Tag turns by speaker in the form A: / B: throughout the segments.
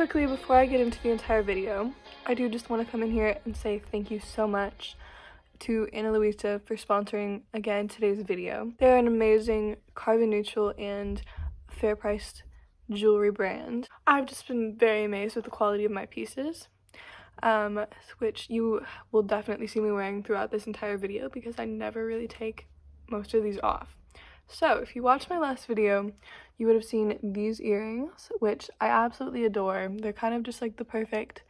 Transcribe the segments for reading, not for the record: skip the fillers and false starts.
A: quickly, before I get into the entire video, I do just want to come in here and say thank you so much to Luisa for sponsoring again today's video. They're an amazing carbon neutral and fair priced jewelry brand. I've just been very amazed with the quality of my pieces, which you will definitely see me wearing throughout this entire video because I never really take most of these off. So if you watched my last video, you would have seen these earrings, which I absolutely adore. They're kind of just like the perfect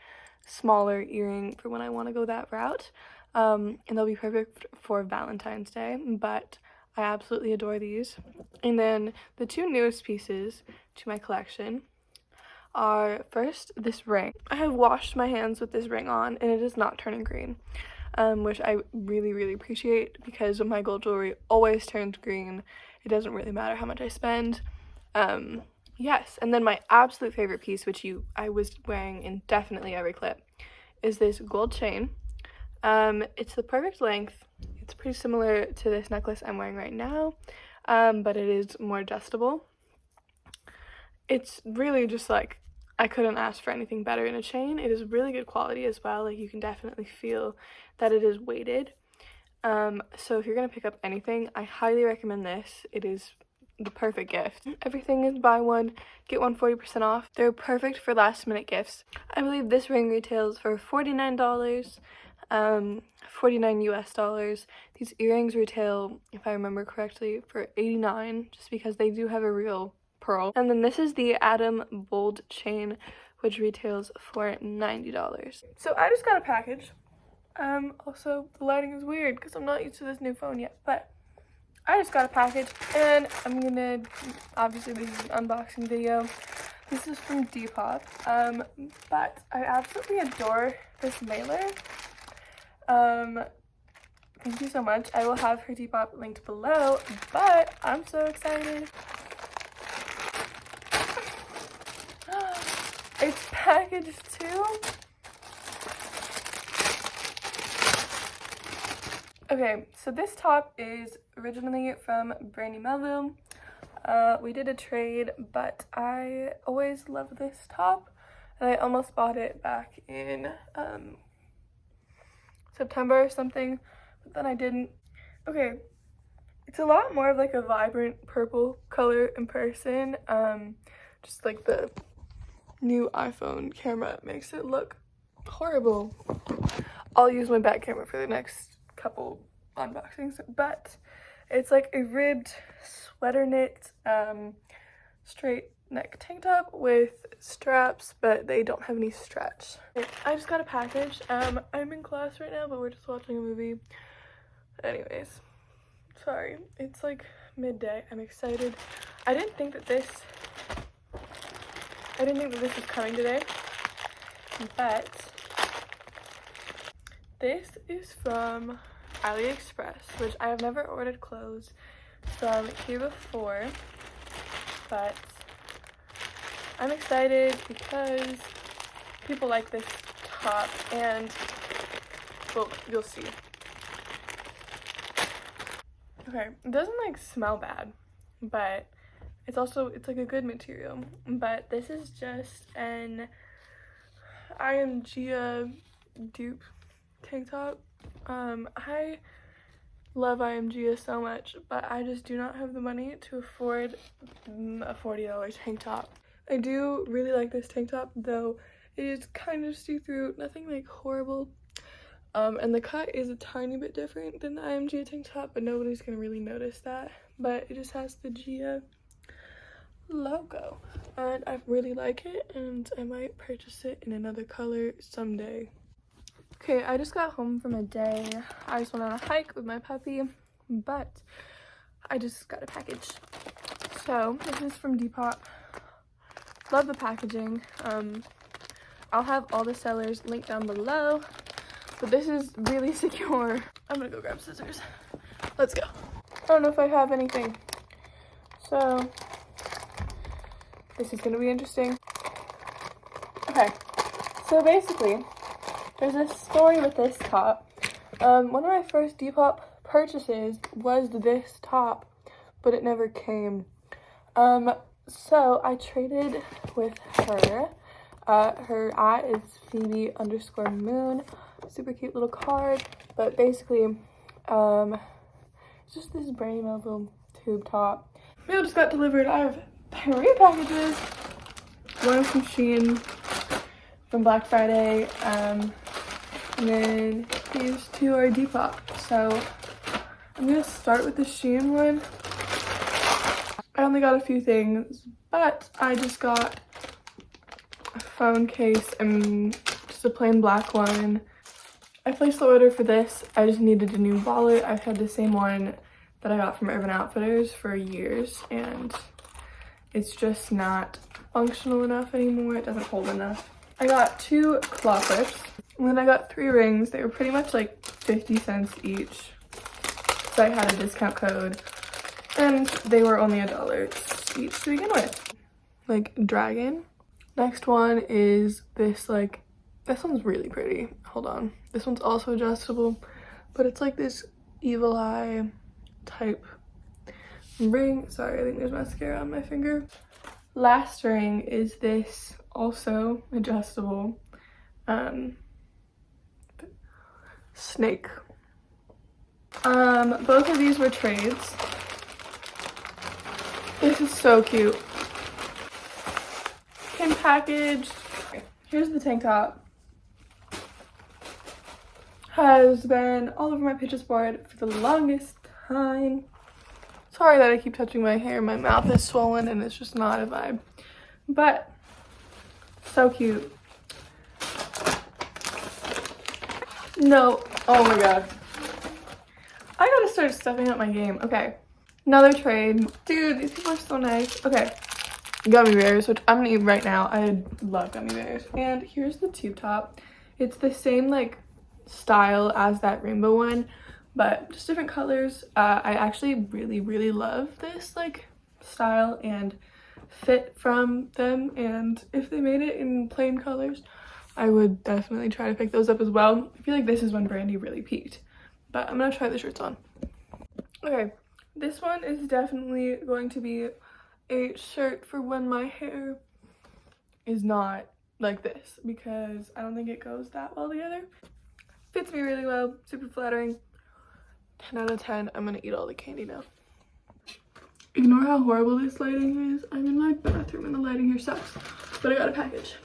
A: smaller earring for when I want to go that route. And they'll be perfect for Valentine's Day, but I absolutely adore these. And then the two newest pieces to my collection are, first, this ring. I have washed my hands with this ring on and it is not turning green, which I really appreciate because my gold jewelry always turns green. It doesn't really matter how much I spend. Yes, and then my absolute favorite piece, which I was wearing in definitely every clip, is this gold chain. It's the perfect length. It's pretty similar to this necklace I'm wearing right now, but it is more adjustable. It's really just like, I couldn't ask for anything better in a chain. It is really good quality as well. Like, you can definitely feel that it is weighted. So if you're gonna pick up anything, I highly recommend this. It is the perfect gift. Everything is buy one, get one 40% off. They're perfect for last minute gifts. I believe this ring retails for $49, 49 US dollars. These earrings retail, if I remember correctly, for $89, just because they do have a real pearl. And then this is the Adam Bold chain, which retails for $90. So I just got a package. Also the lighting is weird because I'm not used to this new phone yet, but I just got a package and I'm gonna, obviously this is an unboxing video. This is from Depop, but I absolutely adore this mailer. Thank you so much. I will have her Depop linked below, but I'm so excited. It's package 2. Okay, so this top is originally from Brandy Melville. We did a trade, but I always loved this top, and I almost bought it back in September or something, but then I didn't. Okay, it's a lot more of like a vibrant purple color in person. Just like the new iPhone camera makes it look horrible. I'll use my back camera for the next couple unboxings, but it's like a ribbed sweater knit straight neck tank top with straps, but they don't have any stretch. I just got a package. I'm in class right now, but we're just watching a movie. Anyways, sorry, it's like midday. I'm excited. I didn't think that this was coming today, but this is from AliExpress, which I have never ordered clothes from here before, but I'm excited because people like this top, and well, you'll see. Okay, it doesn't like smell bad, but it's like a good material. But this is just an IMG dupe tank top. I love IMG so much, but I just do not have the money to afford a $40 tank top. I do really like this tank top, though it is kind of see-through, nothing like horrible. And the cut is a tiny bit different than the IMG tank top, but nobody's gonna really notice that. But it just has the Gia logo, and I really like it, and I might purchase it in another color someday. Okay, I just got home from a day. I just went on a hike with my puppy, but I just got a package. So this is from Depop. Love the packaging. I'll have all the sellers linked down below, but this is really secure. I'm gonna go grab scissors. Let's go. I don't know if I have anything, so this is gonna be interesting. Okay, so basically, there's a story with this top. One of my first Depop purchases was this top, but it never came. So I traded with her. Her at is Phoebe_moon. Super cute little card. But basically, it's just this brandy melville tube top. Mail just got delivered. I have 3 packages. One is from Shein from Black Friday. And then these 2 are depop. So I'm gonna start with the Shein one. I only got a few things, but I just got a phone case and just a plain black one. I placed the order for this. I just needed a new wallet. I've had the same one that I got from Urban Outfitters for years, and it's just not functional enough anymore. It doesn't hold enough. I got 2 claw clips, and then I got 3 rings. They were pretty much like 50 cents each. So I had a discount code, and they were only $1 each to begin with. Like dragon. Next one is this, like, this one's really pretty. Hold on. This one's also adjustable, but it's like this evil eye type ring. Sorry, I think there's mascara on my finger. Last ring is this, also adjustable, snake. Both of these were trades. This is so cute. Pin package. Here's the tank top. Has been all over my Pinterest board for the longest time. Sorry that I keep touching my hair. My mouth is swollen and it's just not a vibe. But so cute. No. Oh my god. I gotta start stepping up my game. Okay. Another trade. Dude, these people are so nice. Okay. Gummy bears, which I'm gonna eat right now. I love gummy bears. And here's the tube top. It's the same like style as that rainbow one, but just different colors. I actually really love this like style and fit from them, and if they made it in plain colors, I would definitely try to pick those up as well. I feel like this is when Brandy really peaked, but I'm gonna try the shirts on. Okay, this one is definitely going to be a shirt for when my hair is not like this, because I don't think it goes that well together. Fits me really well, super flattering. 10 out of 10. I'm gonna eat all the candy now. Ignore how horrible this lighting is. I'm in my bathroom and the lighting here sucks, but I got a package.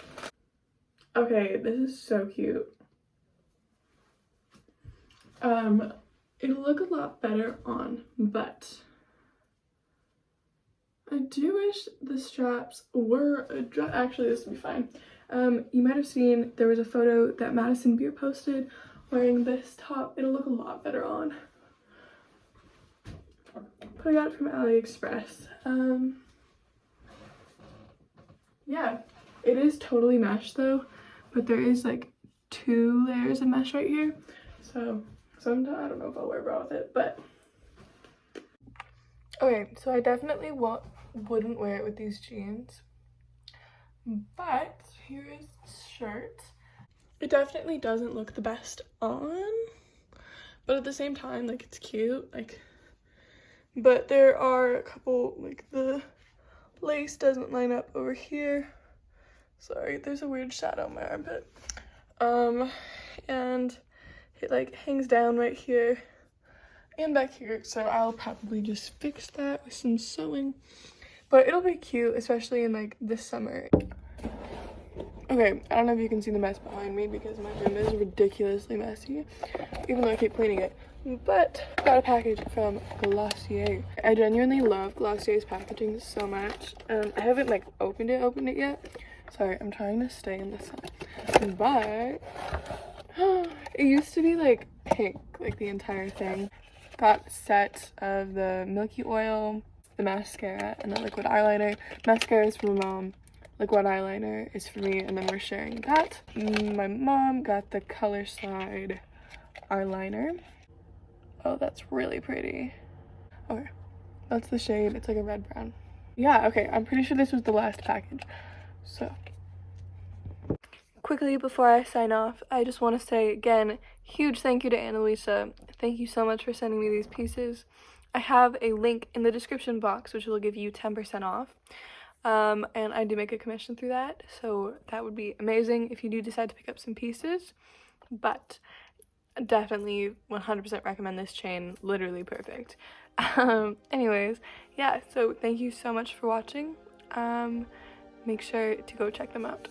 A: Okay, this is so cute. It'll look a lot better on, but I do wish the straps were actually this would be fine. You might have seen there was a photo that Madison Beer posted wearing this top. It'll look a lot better on. But I got it from AliExpress. Yeah, it is totally mesh though, but there is like 2 layers of mesh right here. So sometimes I don't know if I'll wear a bra with it, but okay, so I definitely wouldn't wear it with these jeans, but here is the shirt. It definitely doesn't look the best on, but at the same time, like, it's cute, like, but there are a couple, like, the lace doesn't line up over here. Sorry, there's a weird shadow on my armpit. And it like hangs down right here and back here, so I'll probably just fix that with some sewing, but it'll be cute, especially in like this summer. Okay, I don't know if you can see the mess behind me because my room is ridiculously messy, even though I keep cleaning it. But I got a package from Glossier. I genuinely love Glossier's packaging so much. I haven't like opened it yet. Sorry, I'm trying to stay in the sun. But it used to be like pink, like the entire thing. Got a set of the Milky Oil, the mascara, and the liquid eyeliner. Mascara is for my mom. Liquid eyeliner is for me, and then we're sharing that. My mom got the Color Slide eyeliner. Oh, that's really pretty. Okay, that's the shade. It's like a red brown. Yeah, okay, I'm pretty sure this was the last package. So quickly before I sign off, I just want to say again, huge thank you to Annalisa. Thank you so much for sending me these pieces. I have a link in the description box which will give you 10% off. and I do make a commission through that, so that would be amazing if you do decide to pick up some pieces. But definitely 100% recommend this chain, literally perfect. Anyways, yeah, so thank you so much for watching. Make sure to go check them out.